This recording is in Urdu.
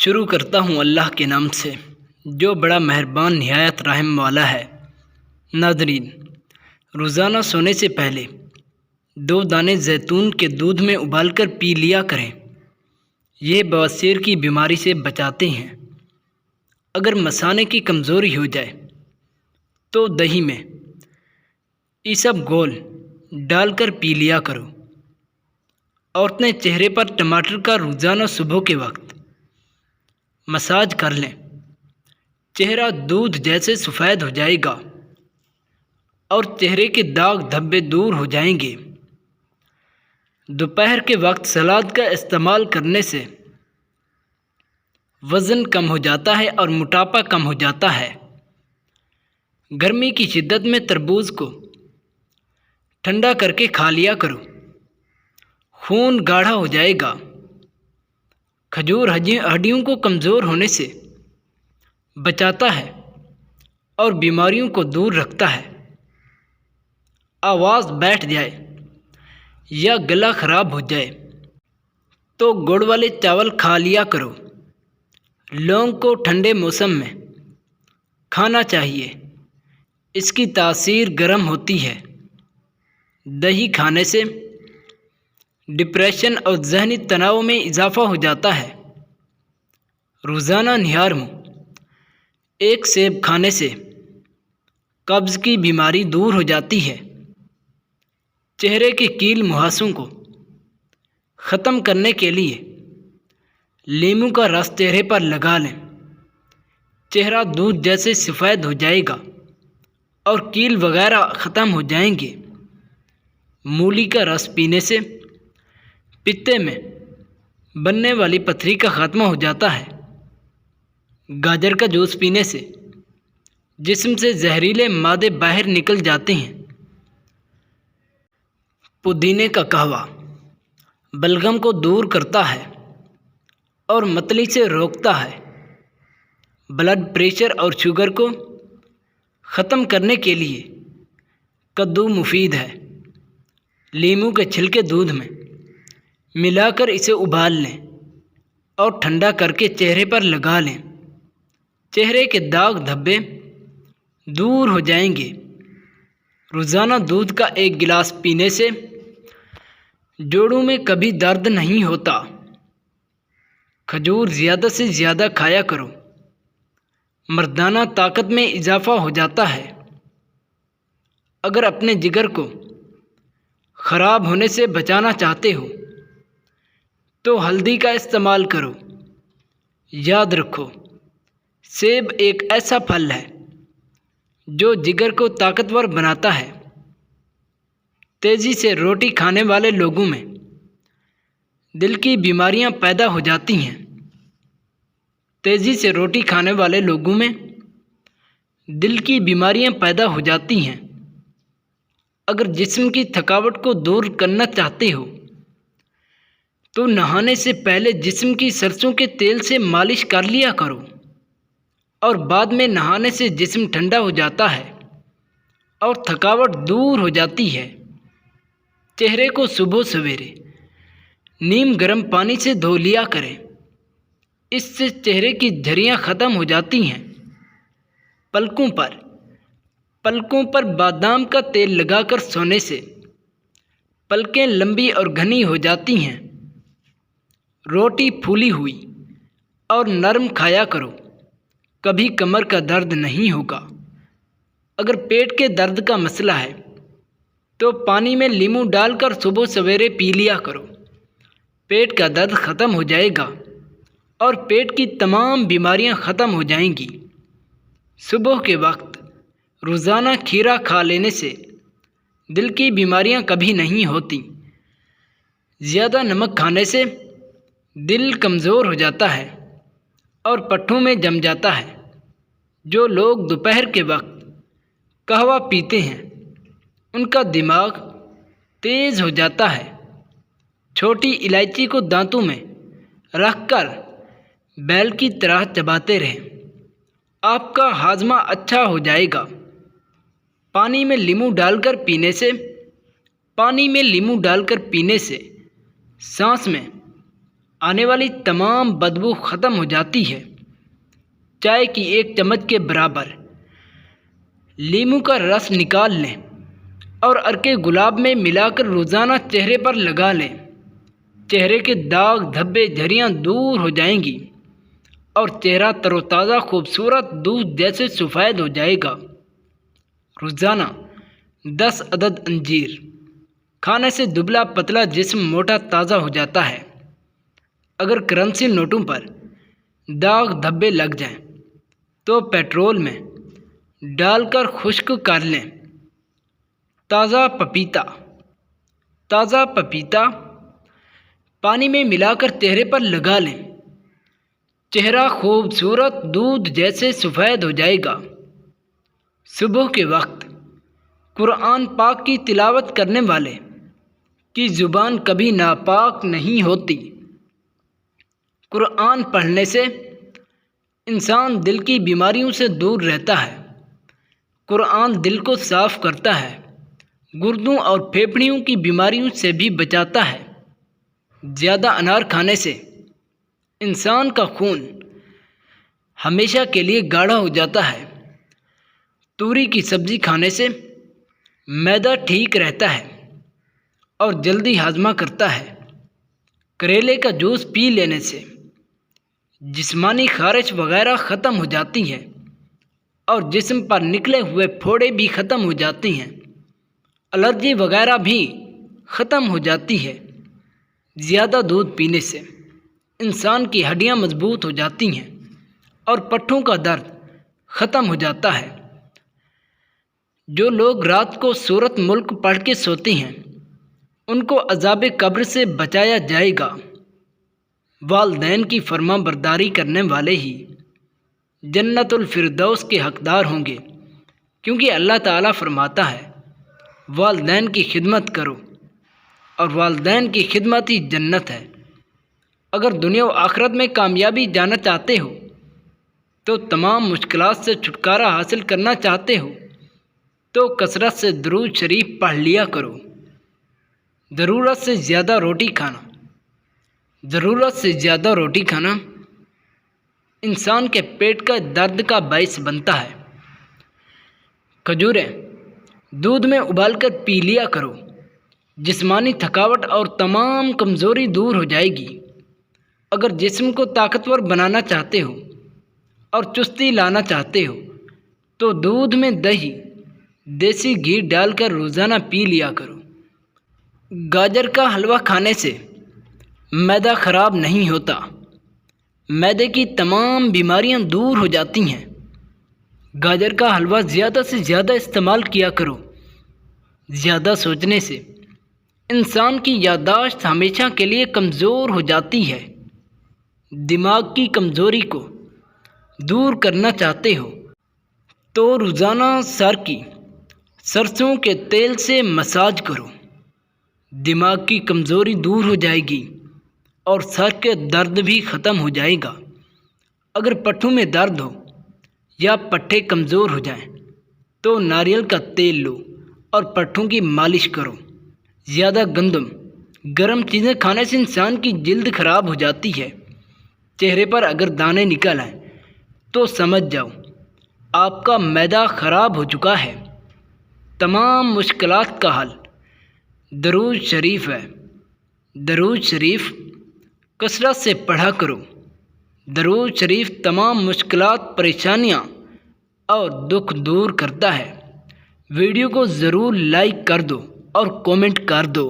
شروع کرتا ہوں اللہ کے نام سے جو بڑا مہربان نہایت رحم والا ہے۔ ناظرین، روزانہ سونے سے پہلے 2 دانے زیتون کے دودھ میں ابال کر پی لیا کریں۔ یہ بواسیر کی بیماری سے بچاتے ہیں۔ اگر مثانے کی کمزوری ہو جائے تو دہی میں ایسب گول ڈال کر پی لیا کرو۔ عورتیں چہرے پر ٹماٹر کا روزانہ صبح کے وقت مساج کر لیں، چہرہ دودھ جیسے سفید ہو جائے گا اور چہرے کے داغ دھبے دور ہو جائیں گے۔ دوپہر کے وقت سلاد کا استعمال کرنے سے وزن کم ہو جاتا ہے اور موٹاپا کم ہو جاتا ہے۔ گرمی کی شدت میں تربوز کو ٹھنڈا کر کے کھا لیا کرو، خون گاڑھا ہو جائے گا۔ کھجور ہڈیوں کو کمزور ہونے سے بچاتا ہے اور بیماریوں کو دور رکھتا ہے۔ آواز بیٹھ جائے یا گلا خراب ہو جائے تو گڑ والے چاول کھا لیا کرو۔ لونگ کو ٹھنڈے موسم میں کھانا چاہیے، اس کی تاثیر گرم ہوتی ہے۔ دہی کھانے سے ڈپریشن اور ذہنی تناؤ میں اضافہ ہو جاتا ہے۔ روزانہ نہار منہ 1 سیب کھانے سے قبض کی بیماری دور ہو جاتی ہے۔ چہرے کے کیل مہاسوں کو ختم کرنے کے لیے لیموں کا رس چہرے پر لگا لیں، چہرہ دودھ جیسے سفید ہو جائے گا اور کیل وغیرہ ختم ہو جائیں گے۔ مولی کا رس پینے سے پتے میں بننے والی پتھری کا خاتمہ ہو جاتا ہے۔ گاجر کا جوس پینے سے جسم سے زہریلے مادے باہر نکل جاتے ہیں۔ پودینے کا قہوہ بلغم کو دور کرتا ہے اور متلی سے روکتا ہے۔ بلڈ پریشر اور شوگر کو ختم کرنے کے لیے کدو مفید ہے۔ لیموں کے چھلکے دودھ میں ملا کر اسے ابال لیں اور ٹھنڈا کر کے چہرے پر لگا لیں، چہرے کے داغ دھبے دور ہو جائیں گے۔ روزانہ دودھ کا 1 گلاس پینے سے جوڑوں میں کبھی درد نہیں ہوتا۔ کھجور زیادہ سے زیادہ کھایا کرو، مردانہ طاقت میں اضافہ ہو جاتا ہے۔ اگر اپنے جگر کو خراب ہونے سے بچانا چاہتے ہو تو ہلدی کا استعمال کرو۔ یاد رکھو، سیب ایک ایسا پھل ہے جو جگر کو طاقتور بناتا ہے۔ تیزی سے روٹی کھانے والے لوگوں میں دل کی بیماریاں پیدا ہو جاتی ہیں۔ تیزی سے روٹی کھانے والے لوگوں میں دل کی بیماریاں پیدا ہو جاتی ہیں۔ اگر جسم کی تھکاوٹ کو دور کرنا چاہتے ہو تو نہانے سے پہلے جسم کی سرسوں کے تیل سے مالش کر لیا کرو اور بعد میں نہانے سے جسم ٹھنڈا ہو جاتا ہے اور تھکاوٹ دور ہو جاتی ہے۔ چہرے کو صبح سویرے نیم گرم پانی سے دھو لیا کریں، اس سے چہرے کی جھریاں ختم ہو جاتی ہیں۔ پلکوں پر بادام کا تیل لگا کر سونے سے پلکیں لمبی اور گھنی ہو جاتی ہیں۔ روٹی پھولی ہوئی اور نرم کھایا کرو، کبھی کمر کا درد نہیں ہوگا۔ اگر پیٹ کے درد کا مسئلہ ہے تو پانی میں لیموں ڈال کر صبح سویرے پی لیا کرو، پیٹ کا درد ختم ہو جائے گا اور پیٹ کی تمام بیماریاں ختم ہو جائیں گی۔ صبح کے وقت روزانہ کھیرا کھا لینے سے دل کی بیماریاں کبھی نہیں ہوتی۔ زیادہ نمک کھانے سے دل کمزور ہو جاتا ہے اور پٹھوں میں جم جاتا ہے۔ جو لوگ دوپہر کے وقت قہوہ پیتے ہیں ان کا دماغ تیز ہو جاتا ہے۔ چھوٹی الائچی کو دانتوں میں رکھ کر بیل کی طرح چباتے رہیں، آپ کا ہاضمہ اچھا ہو جائے گا۔ پانی میں لیموں ڈال کر پینے سے سانس میں آنے والی تمام بدبو ختم ہو جاتی ہے۔ چائے کی ایک چمچ کے برابر لیموں کا رس نکال لیں اور عرق گلاب میں ملا کر روزانہ چہرے پر لگا لیں۔ چہرے کے داغ دھبے جھریاں دور ہو جائیں گی اور چہرہ تر و تازہ خوبصورت دودھ جیسے سفید ہو جائے گا۔ روزانہ 10 عدد انجیر کھانے سے دبلا پتلا جسم موٹا تازہ ہو جاتا ہے۔ اگر کرنسی نوٹوں پر داغ دھبے لگ جائیں تو پیٹرول میں ڈال کر خشک کر لیں۔ تازہ پپیتا پانی میں ملا کر چہرے پر لگا لیں۔ چہرہ خوبصورت دودھ جیسے سفید ہو جائے گا۔ صبح کے وقت قرآن پاک کی تلاوت کرنے والے کی زبان کبھی ناپاک نہیں ہوتی۔ قرآن پڑھنے سے انسان دل کی بیماریوں سے دور رہتا ہے۔ قرآن دل کو صاف کرتا ہے، گردوں اور پھیپھڑیوں کی بیماریوں سے بھی بچاتا ہے۔ زیادہ انار کھانے سے انسان کا خون ہمیشہ کے لیے گاڑھا ہو جاتا ہے۔ توری کی سبزی کھانے سے معدہ ٹھیک رہتا ہے اور جلدی ہاضمہ کرتا ہے۔ کریلے کا جوس پی لینے سے جسمانی خارش وغیرہ ختم ہو جاتی ہے اور جسم پر نکلے ہوئے پھوڑے بھی ختم ہو جاتی ہیں۔ الرجی وغیرہ بھی ختم ہو جاتی ہے۔ زیادہ دودھ پینے سے انسان کی ہڈیاں مضبوط ہو جاتی ہیں اور پٹھوں کا درد ختم ہو جاتا ہے۔ جو لوگ رات کو سورۃ ملک پڑھ کے سوتے ہیں ان کو عذاب قبر سے بچایا جائے گا۔ والدین کی فرما برداری کرنے والے ہی جنت الفردوس کے حقدار ہوں گے، کیونکہ اللہ تعالیٰ فرماتا ہے والدین کی خدمت کرو اور والدین کی خدمت ہی جنت ہے۔ اگر دنیا و آخرت میں کامیابی جانا چاہتے ہو تو تمام مشکلات سے چھٹکارا حاصل کرنا چاہتے ہو تو کثرت سے درود شریف پڑھ لیا کرو۔ ضرورت سے زیادہ روٹی کھانا انسان کے پیٹ کا درد کا باعث بنتا ہے۔ کھجوریں دودھ میں ابال کر پی لیا کرو۔ جسمانی تھکاوٹ اور تمام کمزوری دور ہو جائے گی۔ اگر جسم کو طاقتور بنانا چاہتے ہو اور چستی لانا چاہتے ہو تو دودھ میں دہی دیسی گھی ڈال کر روزانہ پی لیا کرو۔ گاجر کا حلوہ کھانے سے معدہ خراب نہیں ہوتا، معدے کی تمام بیماریاں دور ہو جاتی ہیں۔ گاجر کا حلوہ زیادہ سے زیادہ استعمال کیا کرو۔ زیادہ سوچنے سے انسان کی یادداشت ہمیشہ کے لیے کمزور ہو جاتی ہے۔ دماغ کی کمزوری کو دور کرنا چاہتے ہو تو روزانہ سر کی سرسوں کے تیل سے مساج کرو۔ دماغ کی کمزوری دور ہو جائے گی اور سر کے درد بھی ختم ہو جائے گا۔ اگر پٹھوں میں درد ہو یا پٹھے کمزور ہو جائیں تو ناریل کا تیل لو اور پٹھوں کی مالش کرو۔ زیادہ گندم گرم چیزیں کھانے سے انسان کی جلد خراب ہو جاتی ہے۔ چہرے پر اگر دانے نکل آئیں تو سمجھ جاؤ آپ کا معدہ خراب ہو چکا ہے۔ تمام مشکلات کا حل درود شریف ہے۔ درود شریف کثرت سے پڑھا کرو۔ درود شریف تمام مشکلات، پریشانیاں اور دکھ دور کرتا ہے۔ ویڈیو کو ضرور لائک کر دو اور کومنٹ کر دو۔